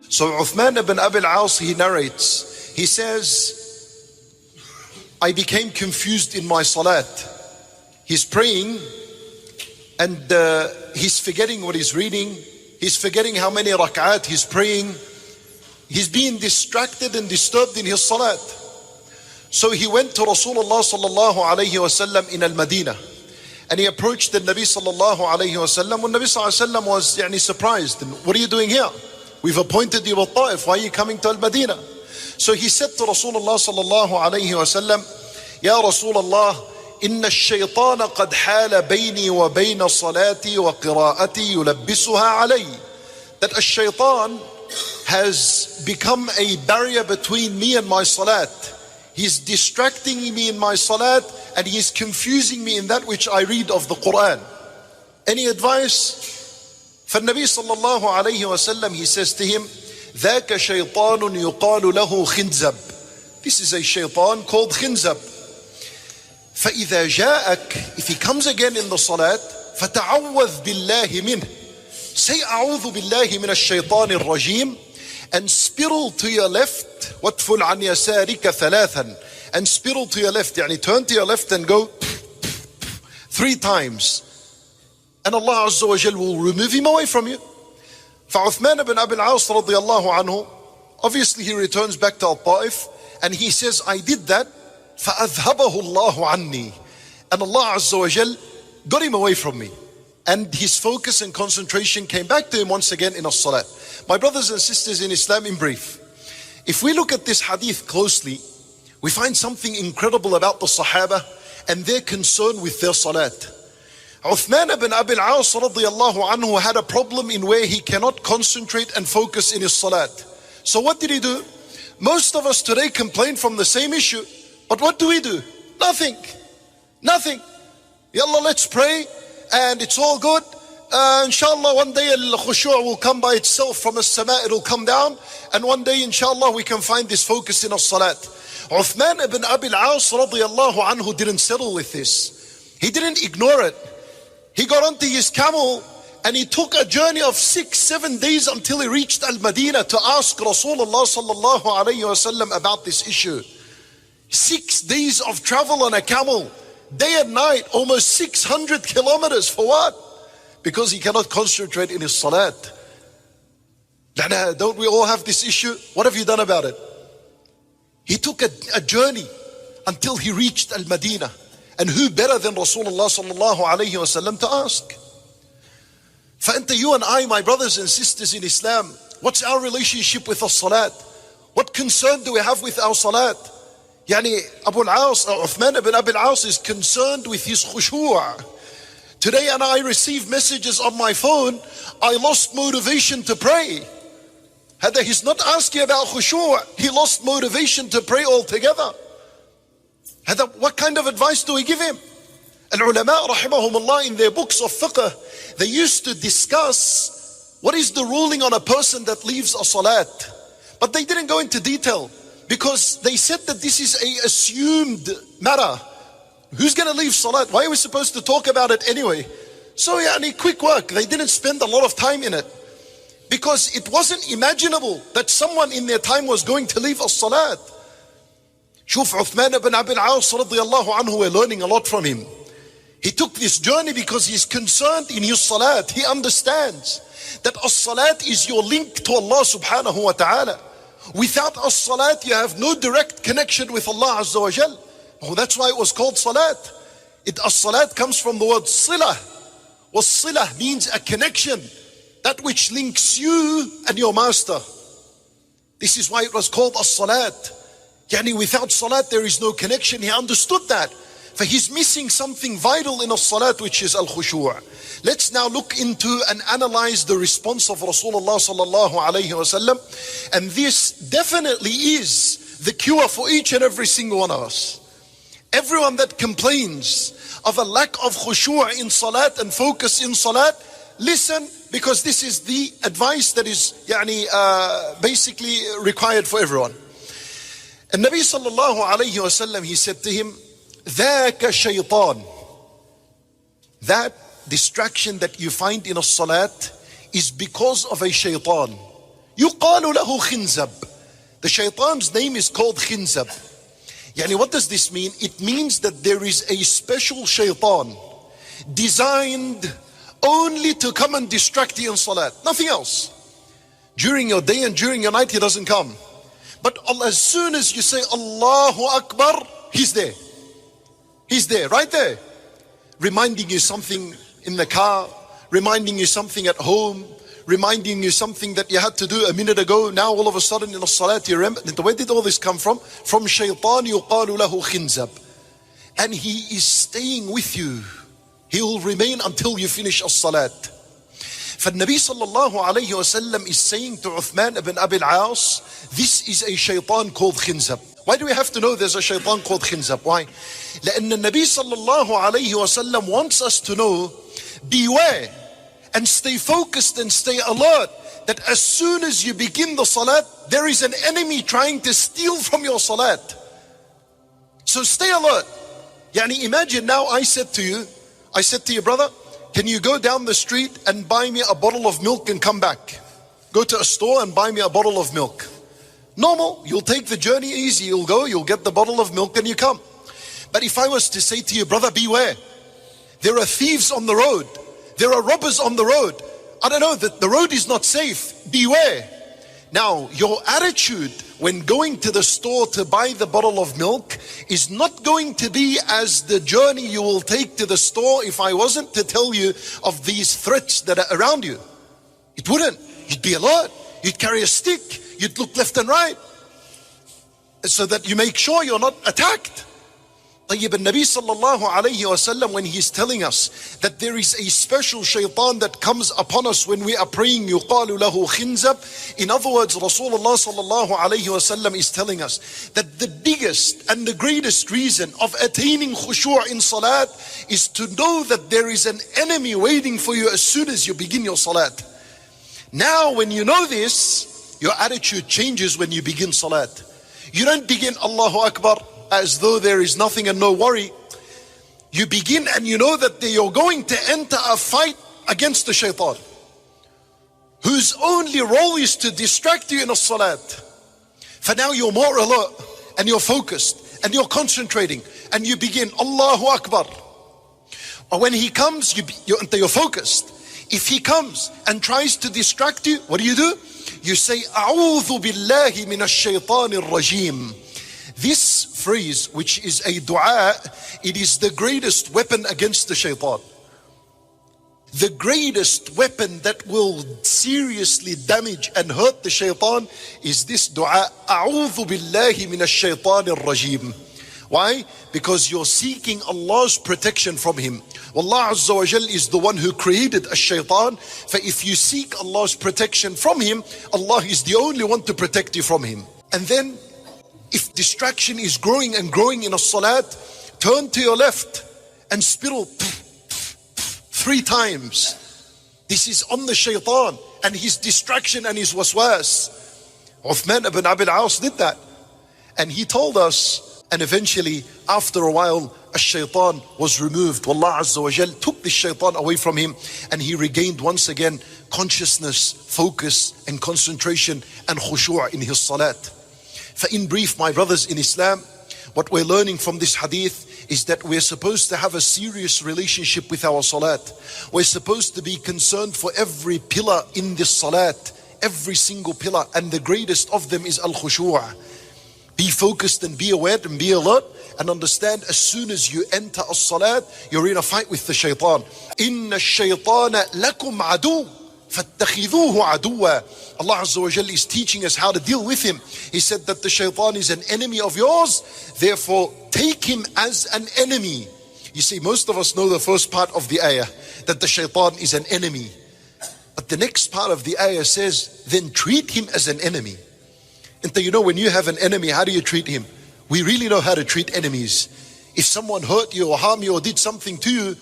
So Uthman ibn Abi al-As, he narrates, he says, I became confused in my salat. He's praying and he's forgetting what he's reading. He's forgetting how many rak'at he's praying. He's being distracted and disturbed in his salat. So he went to Rasulullah sallallahu alayhi wasallam in al-Madinah. And he approached the Nabi sallallahu alayhi wasallam. When Nabi sallallahu alayhi wasallam was surprised. What are you doing here? We've appointed you at Ta'if. Why are you coming to al-Madinah? So he said to Rasulullah sallallahu alayhi wasallam, Ya Rasulullah, إن الشيطان قد حال بيني وبين صلاتي وقراءتي يلبسها علي. That a shaitan has become a barrier between me and my salat. He's distracting me in my salat and he's confusing me in that which I read of the Quran. Any advice? فالنبي صلى الله عليه وسلم, he says to him, ذاك شيطان يقال له خنزب. This is a shaitan called Khinzab. فإذا جاءك, if he comes again in the salat, فتعوذ بالله منه. Say أعوذ بالله من الشيطان الرجيم and spiral to your left. وَاتْفُلْ عَنْ يَسَارِكَ ثَلَاثًا. And spiral to your left, يعني turn to your left and go 3 times. And Allah Azza wa Jal will remove him away from you. فعثمان ibn Abi al-As radiyallahu anhu, obviously he returns back to Al-Ta'if and he says, I did that, فَأَذْهَبَهُ اللَّهُ عَنِّي. And Allah Azza wa Jal got him away from me. And his focus and concentration came back to him once again in as-salat. My brothers and sisters in Islam, in brief, if we look at this hadith closely, we find something incredible about the Sahaba and their concern with their salat. Uthman ibn Abi al-As radiyallahu anhu had a problem in where he cannot concentrate and focus in his salat. So what did he do? Most of us today complain from the same issue, but what do we do? Nothing. Yallah, let's pray and it's all good. Inshallah, one day al-khushu' will come by itself from as-sama', it will come down, and one day inshallah we can find this focus in our salat. Uthman ibn Abi al-As radiyallahu anhu didn't settle with this. He didn't ignore it. He got onto his camel and he took a journey of 6-7 days until he reached Al-Madinah to ask Rasulullah sallallahu alayhi wasallam about this issue. 6 days of travel on a camel, day and night, almost 600 kilometers. For what? Because he cannot concentrate in his salat. Don't we all have this issue? What have you done about it? He took a journey until he reached Al-Madinah. And who better than Rasulullah sallallahu alayhi wasallam to ask? فأنت, you and I, my brothers and sisters in Islam, what's our relationship with our salat? What concern do we have with our salat? Yani Abu al-As, Uthman ibn Abi al-As is concerned with his khushu'. Today and I receive messages on my phone, I lost motivation to pray. He's not asking about khushu', he lost motivation to pray altogether. What kind of advice do we give him? Al-ulama rahimahumullah, in their books of fiqh, they used to discuss what is the ruling on a person that leaves a salat. But they didn't go into detail because they said that this is a assumed matter. Who's going to leave salat? Why are we supposed to talk about it anyway? So quick work. They didn't spend a lot of time in it because it wasn't imaginable that someone in their time was going to leave a salat. Shuf, Uthman ibn Abi al-As radiyallahu anhu, we're learning a lot from him. He took this journey because he's concerned in his salat. He understands that as-salat is your link to Allah subhanahu wa ta'ala. Without as-salat, you have no direct connection with Allah Azza wa Jal. Oh, that's why it was called salat. As-salat comes from the word silah. Was-silah means a connection, that which links you and your master. This is why it was called as-salat. Without salat there is no connection. He understood that. For he's missing something vital in as-salat, which is al-khushu'. Let's now look into and analyze the response of Rasulullah sallallahu alayhi wasallam. And this definitely is the cure for each and every single one of us. Everyone that complains of a lack of khushu' in salat and focus in salat, listen, because this is the advice that is basically required for everyone. And Nabi sallallahu alayhi wasallam, he said to him, ذاك shaytan. That distraction that you find in a salat is because of a shaytan. يقال له خنزب. The shaitan's name is called Khinzab. Yani what does this mean? It means that there is a special shaitan designed only to come and distract you in salat. Nothing else. During your day and during your night he doesn't come. But as soon as you say Allahu Akbar, he's there. He's there, right there. Reminding you something in the car, reminding you something at home, reminding you something that you had to do a minute ago. Now all of a sudden in the salat you remember. Where did all this come from? From shaitan yuqalu lahu khinzab. And he is staying with you. He will remain until you finish as-salat. فالنبي صلى الله عليه وسلم is saying to Uthman ibn Abi al-As, this is a shaitan called Khinzab. Why do we have to know there's a shaitan called Khinzab? Why? لأن النبي صلى الله عليه وسلم wants us to know, beware and stay focused and stay alert, that as soon as you begin the salat, there is an enemy trying to steal from your salat. So stay alert. Yani imagine now I said to you, brother, can you go down the street and buy me a bottle of milk and come back? Go to a store and buy me a bottle of milk. Normal, you'll take the journey easy, you'll go, you'll get the bottle of milk and you come. But if I was to say to you, brother, beware. There are thieves on the road. There are robbers on the road. I don't know, the road is not safe. Beware. Now, your attitude when going to the store to buy the bottle of milk is not going to be as the journey you will take to the store if I wasn't to tell you of these threats that are around you. It wouldn't. You'd be alert. You'd carry a stick. You'd look left and right so that you make sure you're not attacked. طيب النبي صلى الله عليه وسلم, when he's telling us that there is a special shaitan that comes upon us when we are praying, يقال له خنزب. In other words, Rasulullah صلى الله عليه وسلم is telling us that the biggest and the greatest reason of attaining khushu' in salat is to know that there is an enemy waiting for you as soon as you begin your salat. Now when you know this, your attitude changes when you begin salat. You don't begin Allahu Akbar as though there is nothing and no worry. You begin and you know that you're going to enter a fight against the shaitan, whose only role is to distract you in a salat. For now you're more alert and you're focused and you're concentrating and you begin Allahu Akbar. Or when he comes, you're focused. If he comes and tries to distract you, what do? You say, A'udhu billahi minash shaitanir rajim. This phrase, which is a dua, it is the greatest weapon against the shaitan. The greatest weapon that will seriously damage and hurt the shaitan is this dua, A'udhu billahi minash shaitanir rajim. Why? Because you're seeking Allah's protection from him. Allah Azza wa Jal is the one who created a shaitan. For if you seek Allah's protection from him, Allah is the only one to protect you from him. And then, if distraction is growing and growing in a salat, turn to your left and spittle 3 times. This is on the shaitan and his distraction and his waswas. Uthman ibn Abi al-As did that. And he told us, and eventually after a while, a shaitan was removed. Allah Azza wa Jal took the shaitan away from him and he regained once again consciousness, focus and concentration and khushu' in his salat. In brief, my brothers in Islam, what we're learning from this hadith is that we're supposed to have a serious relationship with our salat. We're supposed to be concerned for every pillar in this salat, every single pillar, and the greatest of them is al-khushu'. Be focused and be aware and be alert and understand as soon as you enter as-salat, you're in a fight with the shaitan. Inna ash-shaytana lakum adu. فَاتَّخِذُوهُ عَدُوًّا. Allah Azza wa Jalla is teaching us how to deal with him. He said that the shaitan is an enemy of yours, therefore take him as an enemy. You see, most of us know the first part of the ayah, that the shaitan is an enemy. But the next part of the ayah says, then treat him as an enemy. And you know, when you have an enemy, how do you treat him? We really know how to treat enemies. If someone hurt you or harmed you or did something to you,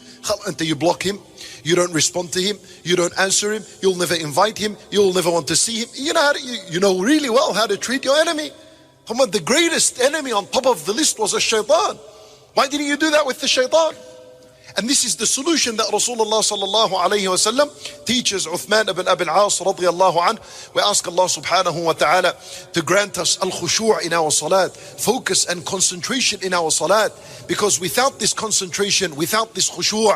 until you block him, you don't respond to him, you don't answer him, you'll never invite him, you'll never want to see him. You know you know really well how to treat your enemy. Come on, the greatest enemy on top of the list was a shaitan. Why didn't you do that with the shaitan? And this is the solution that Rasulullah sallallahu alayhi wa sallam teaches Uthman ibn Abi al-As radiyallahu anhu. We ask Allah subhanahu wa ta'ala to grant us al-khushu' in our salat, focus and concentration in our salat. Because without this concentration, without this khushu',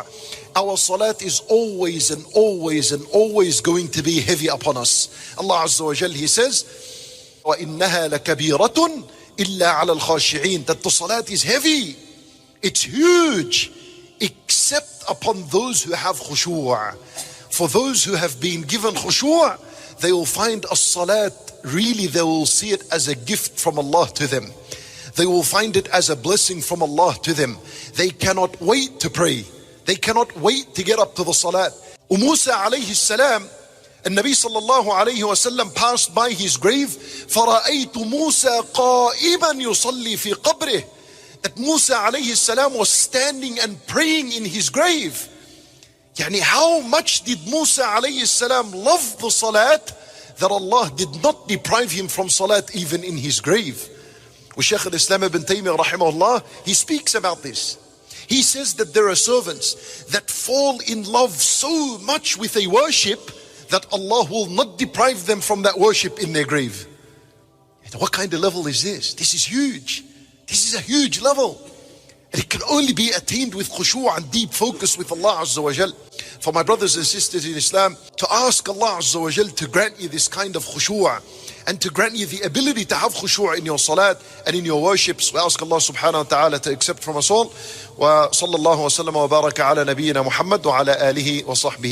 our salat is always and always and always going to be heavy upon us. Allah Azza wa Jal, He says, وَإِنَّهَا لَكَبِيرَةٌ إِلَّا عَلَى الْخَاشِعِينَ, that the salat is heavy, it's huge, except upon those who have khushu'. For those who have been given khushu', they will find as-salat, really they will see it as a gift from Allah to them. They will find it as a blessing from Allah to them. They cannot wait to pray. They cannot wait to get up to the salat. Musa alayhi salam, النبي صلى الله عليه وسلم passed by his grave. فَرَأَيْتُ مُوسَى قَائِمًا يُصَلِّي فِي قَبْرِهِ, that Musa alayhi salam was standing and praying in his grave. Yani how much did Musa alayhi salam love the salat that Allah did not deprive him from salat even in his grave. Shaykh al-Islam ibn Taymiyyah rahimahullah, he speaks about this. He says that there are servants that fall in love so much with a worship that Allah will not deprive them from that worship in their grave. What kind of level is this? This is huge. This is a huge level. And it can only be attained with khushu' and deep focus with Allah Azza wa Jal. For my brothers and sisters in Islam, to ask Allah Azza wa Jal to grant you this kind of khushu' and to grant you the ability to have khushu' in your salat and in your worships. We ask Allah subhanahu wa ta'ala to accept from us all. Wa sallallahu wa sallam wa baraka ala nabiyyina Muhammad wa ala alihi wa sahbihi.